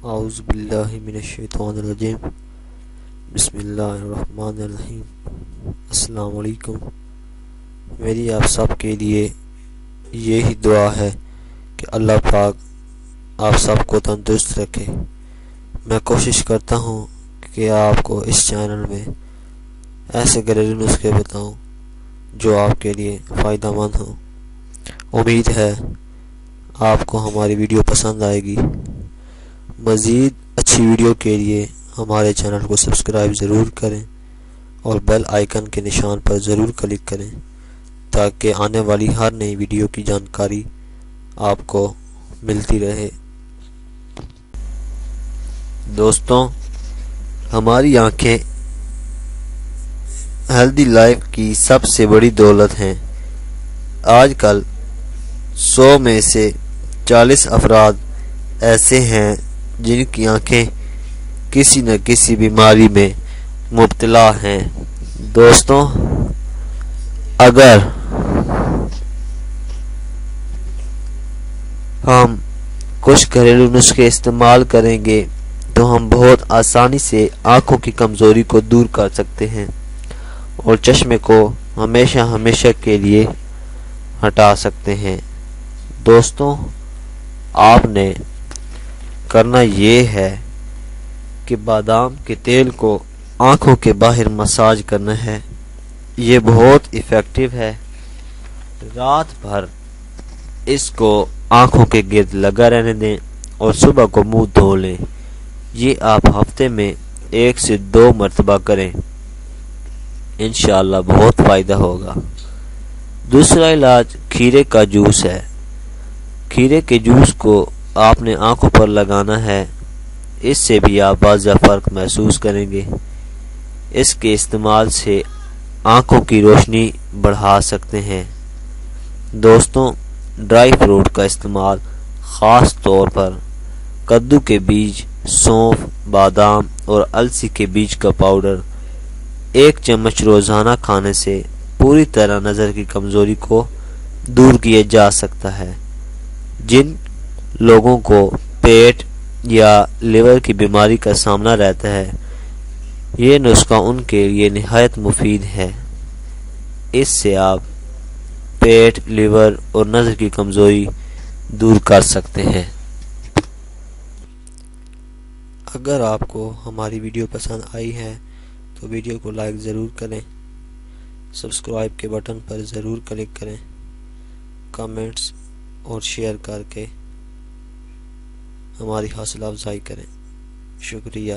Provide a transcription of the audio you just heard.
اعوذ باللہ من الشیطان الرجیم بسم اللہ الرحمن الرحیم۔ السلام علیکم۔ میری آپ سب کے لیے یہی دعا ہے کہ اللہ پاک آپ سب کو تندرست رکھے۔ میں کوشش کرتا ہوں کہ آپ کو اس چینل میں ایسے گھریلو نسخے بتاؤں جو آپ کے لیے فائدہ مند ہوں۔ امید ہے آپ کو ہماری ویڈیو پسند آئے گی۔ مزید اچھی ویڈیو کے لیے ہمارے چینل کو سبسکرائب ضرور کریں اور بیل آئیکن کے نشان پر ضرور کلک کریں تاکہ آنے والی ہر نئی ویڈیو کی جانکاری آپ کو ملتی رہے۔ دوستوں، ہماری آنکھیں ہیلدی لائف کی سب سے بڑی دولت ہیں۔ آج کل 100 میں سے 40 افراد ایسے ہیں جن کی آنکھیں کسی نہ کسی بیماری میں مبتلا ہیں۔ دوستوں، اگر ہم کچھ گھریلو نسخے استعمال کریں گے تو ہم بہت آسانی سے آنکھوں کی کمزوری کو دور کر سکتے ہیں اور چشمے کو ہمیشہ کے لیے ہٹا سکتے ہیں۔ دوستوں، آپ نے کرنا یہ ہے کہ بادام کے تیل کو آنکھوں کے باہر مساج کرنا ہے۔ یہ بہت ایفیکٹو ہے۔ رات بھر اس کو آنکھوں کے گرد لگا رہنے دیں اور صبح کو منہ دھو لیں۔ یہ آپ ہفتے میں 1 سے 2 مرتبہ کریں، انشاءاللہ بہت فائدہ ہوگا۔ دوسرا علاج کھیرے کا جوس ہے۔ کھیرے کے جوس کو آپ نے آنکھوں پر لگانا ہے، اس سے بھی آپ واضح فرق محسوس کریں گے۔ اس کے استعمال سے آنکھوں کی روشنی بڑھا سکتے ہیں۔ دوستوں، ڈرائی فروٹ کا استعمال، خاص طور پر کدو کے بیج، سونف، بادام اور السی کے بیج کا پاؤڈر 1 چمچ روزانہ کھانے سے پوری طرح نظر کی کمزوری کو دور کیا جا سکتا ہے۔ جن لوگوں کو پیٹ یا لیور کی بیماری کا سامنا رہتا ہے، یہ نسخہ ان کے لیے نہایت مفید ہے۔ اس سے آپ پیٹ، لیور اور نظر کی کمزوری دور کر سکتے ہیں۔ اگر آپ کو ہماری ویڈیو پسند آئی ہے تو ویڈیو کو لائک ضرور کریں، سبسکرائب کے بٹن پر ضرور کلک کریں، کمنٹس اور شیئر کر کے ہماری حوصلہ افزائی کریں۔ شکریہ۔